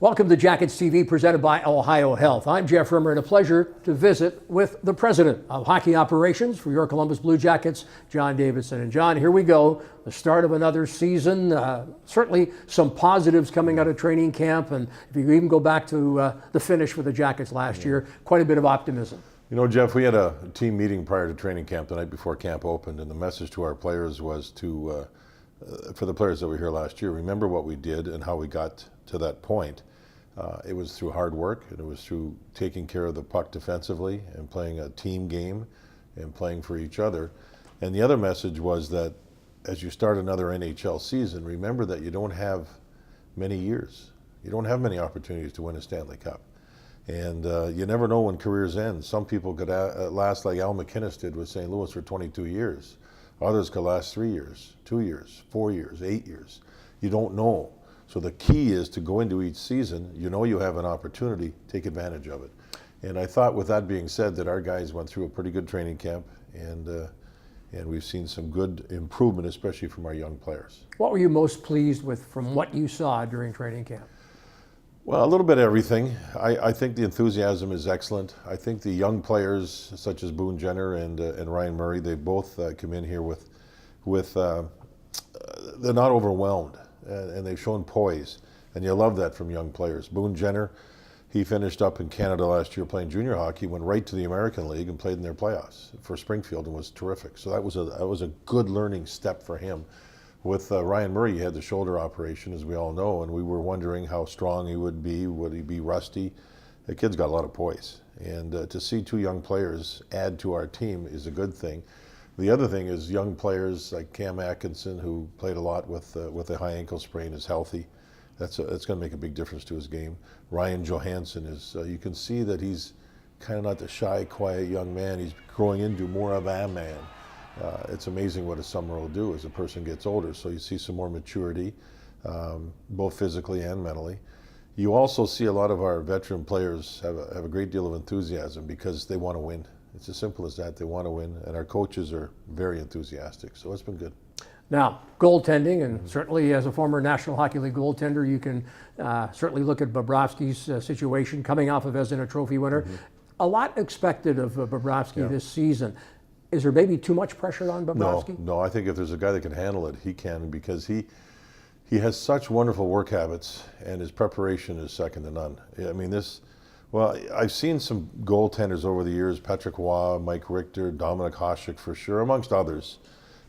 Welcome to Jackets TV, presented by Ohio Health. I'm Jeff Rimmer, and a pleasure to visit with the president of hockey operations for your Columbus Blue Jackets, John Davidson. And John, here we go, the start of another season. Certainly some positives coming out of training camp, and if you even go back to the finish for the Jackets last year, quite a bit of optimism. You know, Jeff, we had a team meeting prior to training camp the night before camp opened, and the message to our players was to, for the players that were here last year, remember what we did and how we got to that point. It was through hard work, and it was through taking care of the puck defensively and playing a team game and playing for each other. And the other message was that as you start another NHL season, remember that you don't have many years. You don't have many opportunities to win a Stanley Cup. And you never know when careers end. Some people could last like Al McInnes did with St. Louis for 22 years. Others could last 3 years, 2 years, 4 years, 8 years. You don't know. So the key is to go into each season, you know you have an opportunity, take advantage of it. And I thought, with that being said, that our guys went through a pretty good training camp, and we've seen some good improvement, especially from our young players. What were you most pleased with from what you saw during training camp? Well, a little bit of everything. I think the enthusiasm is excellent. I think the young players, such as Boone Jenner and Ryan Murray, they both come in here with they're not overwhelmed. And they've shown poise, and you love that from young players. Boone Jenner, he finished up in Canada last year playing junior hockey, went right to the American League and played in their playoffs for Springfield and was terrific. So that was a good learning step for him. With Ryan Murray, he had the shoulder operation, as we all know, and we were wondering how strong he would he be rusty? The kid's got a lot of poise, and to see two young players add to our team is a good thing. The other thing is young players like Cam Atkinson, who played a lot with a high ankle sprain, is healthy. That's going to make a big difference to his game. Ryan Johansson is, you can see that he's kind of not the shy, quiet young man. He's growing into more of a man. It's amazing what a summer will do as a person gets older. So you see some more maturity, both physically and mentally. You also see a lot of our veteran players have a great deal of enthusiasm because they want to win. It's as simple as that. They want to win, and our coaches are very enthusiastic, so it's been good. Now, goaltending, and certainly as a former National Hockey League goaltender, you can certainly look at Bobrovsky's situation coming off of Vezina Trophy winner. A lot expected of Bobrovsky this season. Is there maybe too much pressure on Bobrovsky? No, I think if there's a guy that can handle it, he can, because he has such wonderful work habits, and his preparation is second to none. I mean, well, I've seen some goaltenders over the years, Patrick Waugh, Mike Richter, Dominik Hasek for sure, amongst others.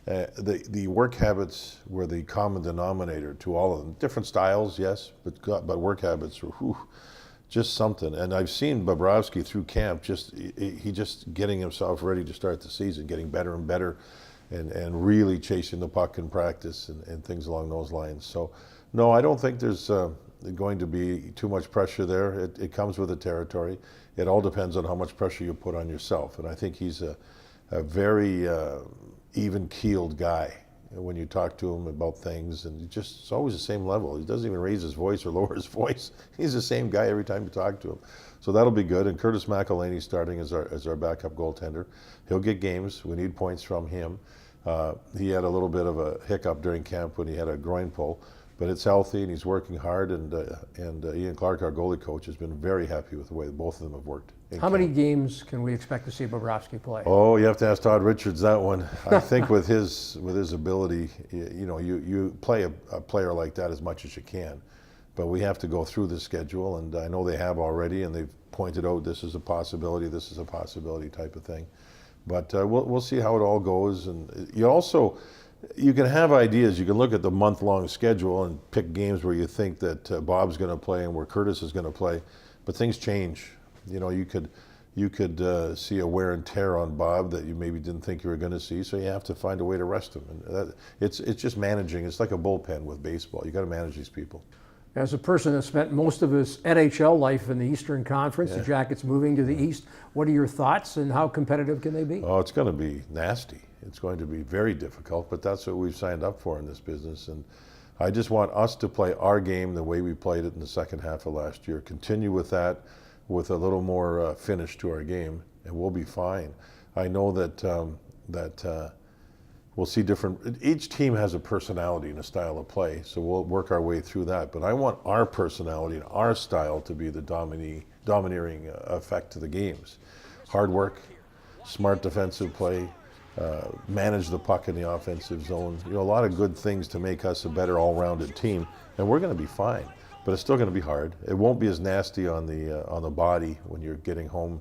The work habits were the common denominator to all of them. Different styles, yes, but work habits were just something. And I've seen Bobrovsky through camp, he just getting himself ready to start the season, getting better and better, and really chasing the puck in practice and things along those lines. So, no, I don't think there's going to be too much pressure there. It comes with the territory. It all depends on how much pressure you put on yourself. And I think he's a very even-keeled guy when you talk to him about things. And it's always the same level. He doesn't even raise his voice or lower his voice. He's the same guy every time you talk to him. So that'll be good. And Curtis McElhaney starting as our backup goaltender. He'll get games. We need points from him. He had a little bit of a hiccup during camp when he had a groin pull. But it's healthy, and he's working hard, and Ian Clark, our goalie coach, has been very happy with the way both of them have worked. How many games can we expect to see Bobrovsky play? Oh, you have to ask Todd Richards that one. I think with his ability, you play a player like that as much as you can. But we have to go through the schedule, and I know they have already, and they've pointed out this is a possibility type of thing. But we'll see how it all goes. And you can have ideas. You can look at the month-long schedule and pick games where you think that Bob's going to play and where Curtis is going to play, but things change. You know, you could see a wear and tear on Bob that you maybe didn't think you were going to see, so you have to find a way to rest him. And it's just managing. It's like a bullpen with baseball. You got to manage these people. As a person that spent most of his NHL life in the Eastern Conference, the Jackets moving to the East, what are your thoughts, and how competitive can they be? Oh, it's going to be nasty. It's going to be very difficult, but that's what we've signed up for in this business. And I just want us to play our game the way we played it in the second half of last year. Continue with that, with a little more finish to our game, and we'll be fine. I know that we'll see different, each team has a personality and a style of play, so we'll work our way through that. But I want our personality and our style to be the domineering effect to the games. Hard work, smart defensive play, manage the puck in the offensive zone. You know, a lot of good things to make us a better all-rounded team, and we're going to be fine. But it's still going to be hard. It won't be as nasty on the body when you're getting home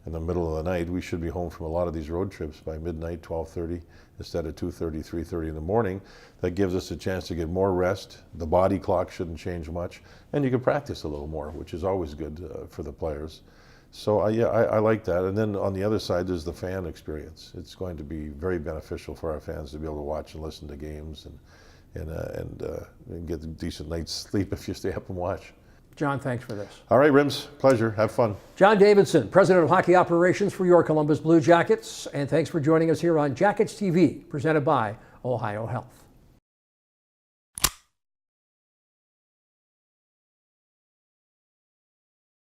in the middle of the night. We should be home from a lot of these road trips by midnight, 12:30, instead of 2:30, 3:30 in the morning. That gives us a chance to get more rest. The body clock shouldn't change much, and you can practice a little more, which is always good for the players. So yeah, I like that. And then on the other side, there's the fan experience. It's going to be very beneficial for our fans to be able to watch and listen to games and get a decent night's sleep if you stay up and watch. John, thanks for this. All right, Rims, pleasure. Have fun. John Davidson, President of Hockey Operations for your Columbus Blue Jackets, and thanks for joining us here on Jackets TV, presented by Ohio Health.